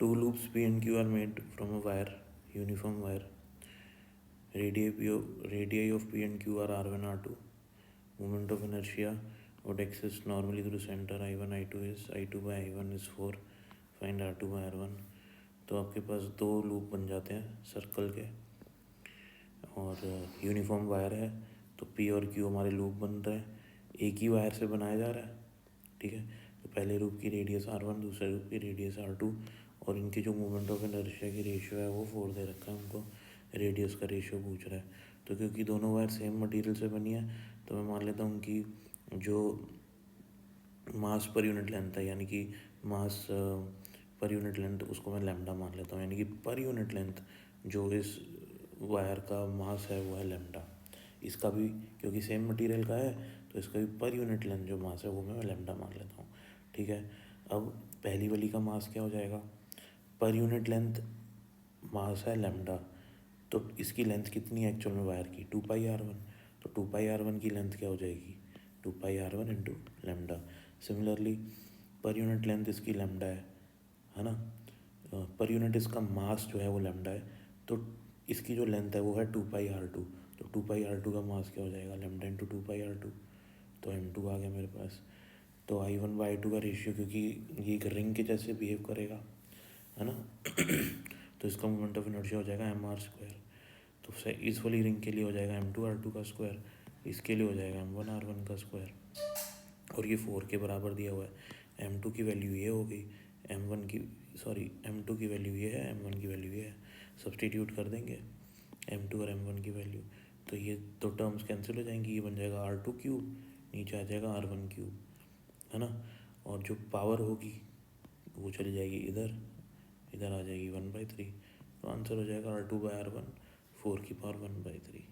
Two loops P and Q are made from a wire, uniform wire. Radii of P and Q are R1, R2. Moment of inertia would exist normally through center. I1, I2 is I2 by I1 is 4. Find R2 by R1. तो आपके पास दो loop बन जाते हैं circle के, और uniform wire है तो P और Q हमारे लूप बन रहे हैं, एक ही वायर से बनाया जा रहा है, ठीक है। तो पहले लूप की रेडियस R1, दूसरे लूप की रेडियस R2, और इनकी जो मूवमेंट ऑफ इनर्शिया की रेशियो है वो 4 दे रखा है हमको, रेडियस का रेशियो पूछ रहा है। तो क्योंकि दोनों वायर सेम मटेरियल से बनी है तो मैं मान लेता हूँ कि जो मास पर यूनिट लेंथ है, यानी कि मास पर यूनिट लेंथ, उसको मैं लैम्डा मान लेता हूँ, यानी कि पर यूनिट लेंथ जो इस वायर का मास है वो है लैम्डा। इसका भी क्योंकि सेम मटेरियल का है तो इसका भी पर यूनिट लेंथ जो मास है वो मैं लैम्डा मान लेता हूँ, ठीक है। अब पहली वाली का मास क्या हो जाएगा, पर यूनिट लेंथ मास है लैम्डा, तो इसकी लेंथ कितनी है एक्चुअल में वायर की, 2πr1, तो 2πr1 की लेंथ क्या हो जाएगी, 2πr1 into lambda. Similarly per unit length इसकी लैम्डा है ना, पर यूनिट इसका मास जो है वो लैम्डा है, तो इसकी जो लेंथ है वो है 2πr2, तो 2πr2 का मास क्या हो जाएगा, लैम्डा इंटू 2πr2, तो m2 आ गया मेरे पास। तो I1/I2 का रेशियो, क्योंकि ये एक रिंग के जैसे बिहेव करेगा, है ना तो इसका मोमेंट ऑफ इनर्शिया हो जाएगा mr²। तो इस वाली रिंग के लिए हो जाएगा m2r2 का स्क्वायर, इसके लिए हो जाएगा m1r1 का स्क्वायर, और ये 4 के बराबर दिया हुआ है। m2 की वैल्यू ये हो गई, m2 की वैल्यू ये है, m1 की वैल्यू ये है, सब्सटीट्यूट कर देंगे m2 और m1 की वैल्यू, तो ये दो टर्म्स कैंसिल हो जाएंगी, ये बन जाएगा r2³, नीचे आ जाएगा r1³, है ना। और जो पावर होगी वो चली जाएगी इधर, इधर आ जाएगी 1/3, तो आंसर हो जाएगा R2/R1 4 की पावर 1/3।